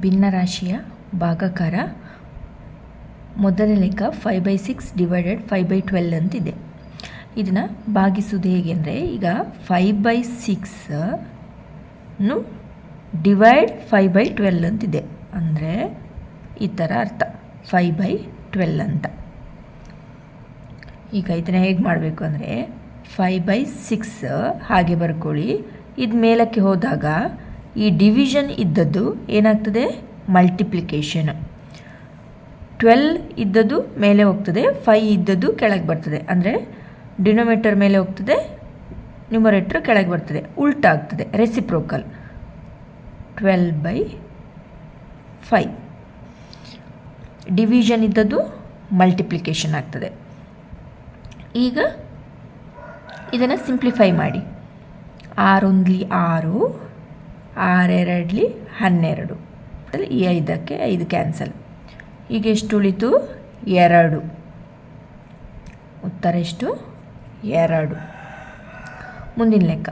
ಭಿನ್ನರಾಶಿಯ ಭಾಗಾಕಾರ ಮೊದಲ ಲೆಕ್ಕ 5/6 ಡಿವೈಡೆಡ್ 5/12 ಅಂತಿದೆ. ಇದನ್ನು ಭಾಗಿಸೋದು ಹೇಗೆ ಅಂದರೆ, ಈಗ 5/6 ಡಿವೈಡ್ 5/12 ಅಂತಿದೆ. ಅಂದರೆ ಈ ಥರ ಅರ್ಥ, 5/12 ಅಂತ. ಈಗ ಇದನ್ನು ಹೇಗೆ ಮಾಡಬೇಕು ಅಂದರೆ, 5/6 ಹಾಗೆ ಬರ್ಕೊಳ್ಳಿ. ಇದು ಮೇಲಕ್ಕೆ ಹೋದಾಗ ಈ ಡಿವಿಷನ್ ಇದ್ದದ್ದು ಏನಾಗ್ತದೆ, ಮಲ್ಟಿಪ್ಲಿಕೇಶನ್. 12 ಇದ್ದದ್ದು ಮೇಲೆ ಹೋಗ್ತದೆ, 5 ಇದ್ದದ್ದು ಕೆಳಗೆ ಬರ್ತದೆ. ಅಂದರೆ ಡಿನೋಮಿನೇಟರ್ ಮೇಲೆ ಹೋಗ್ತದೆ, ನ್ಯೂಮರೇಟರ್ ಕೆಳಗೆ ಬರ್ತದೆ, ಉಲ್ಟಾ ಆಗ್ತದೆ, ರೆಸಿಪ್ರೋಕಲ್. 12/5 ಡಿವಿಷನ್ ಇದ್ದದ್ದು ಮಲ್ಟಿಪ್ಲಿಕೇಶನ್ ಆಗ್ತದೆ. ಈಗ ಇದನ್ನು ಸಿಂಪ್ಲಿಫೈ ಮಾಡಿ. 6 1 6, 6 2 12, ಈ 5ಕ್ಕೆ 5 ಕ್ಯಾನ್ಸಲ್. ಈಗ ಎಷ್ಟು ಉಳಿತು, 2. ಉತ್ತರ ಎಷ್ಟು, 2. ಮುಂದಿನ ಲೆಕ್ಕ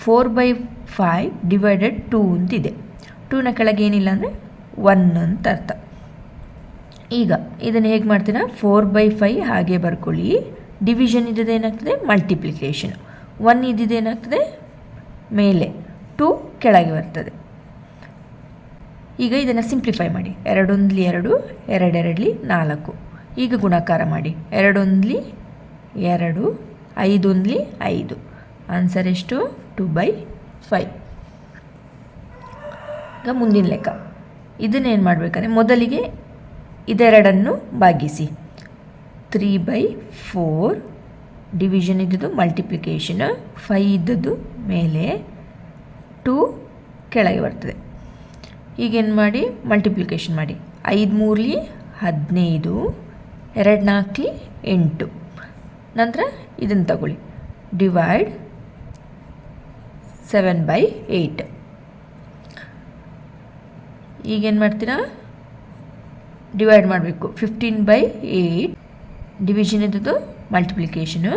4/5 ಡಿವೈಡೆಡ್ 2 ಅಂತಿದೆ. 2ನ ಕೆಳಗೆ ಏನಿಲ್ಲ ಅಂದರೆ 1 ಅಂತ ಅರ್ಥ. ಈಗ ಇದನ್ನು ಹೇಗೆ ಮಾಡ್ತೀರಾ, 4/5 ಹಾಗೆ ಬರ್ಕೊಳ್ಳಿ. ಡಿವಿಷನ್ ಇದ್ದದ್ದು ಏನಾಗ್ತದೆ, ಮಲ್ಟಿಪ್ಲಿಕೇಶನ್. 1 ಇದ್ದಿದ್ದು ಏನಾಗ್ತದೆ, ಮೇಲೆ, 2 ಕೆಳಗೆ ಬರ್ತದೆ. ಈಗ ಇದನ್ನು ಸಿಂಪ್ಲಿಫೈ ಮಾಡಿ. 2 1 2, 2 2 4. ಈಗ ಗುಣಾಕಾರ ಮಾಡಿ. 2 1 2, 5 1 5. ಆನ್ಸರ್ ಎಷ್ಟು, 2/5. ಈಗ ಮುಂದಿನ ಲೆಕ್ಕ. ಇದನ್ನೇನು ಮಾಡಬೇಕಂದ್ರೆ, ಮೊದಲಿಗೆ ಇದೆರಡನ್ನು ಭಾಗಿಸಿ. 3/4 ಡಿವಿಷನ್ ಇದ್ದದ್ದು ಮಲ್ಟಿಪ್ಲಿಕೇಶನ್, 5 ಇದ್ದದ್ದು ಮೇಲೆ, 2 ಕೆಳಗೆ ಬರ್ತದೆ. ಈಗೇನು ಮಾಡಿ, ಮಲ್ಟಿಪ್ಲಿಕೇಶನ್ ಮಾಡಿ. 5 3 15, 2 4 8. ನಂತರ ಇದನ್ನು ತಗೊಳ್ಳಿ, ಡಿವೈಡ್ 7/8. ಈಗೇನು ಮಾಡ್ತೀರಾ, ಡಿವೈಡ್ ಮಾಡಬೇಕು. 15/8 ಡಿವಿಷನ್ ಇದ್ದದ್ದು ಮಲ್ಟಿಪ್ಲಿಕೇಶನು,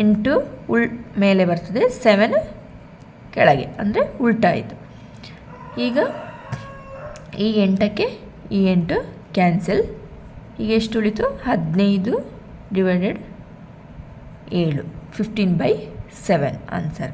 8 ಮೇಲೆ ಬರ್ತದೆ, 7 ಕೆಳಗೆ, ಅಂದರೆ ಉಲ್ಟಾ ಆಯಿತು. ಈಗ ಈ 8ಕ್ಕೆ ಈ 8 ಕ್ಯಾನ್ಸಲ್. ಈಗ ಎಷ್ಟು ಉಳಿತು, 15 ಡಿವೈಡೆಡ್ 7, 15/7 ಆನ್ಸರ್.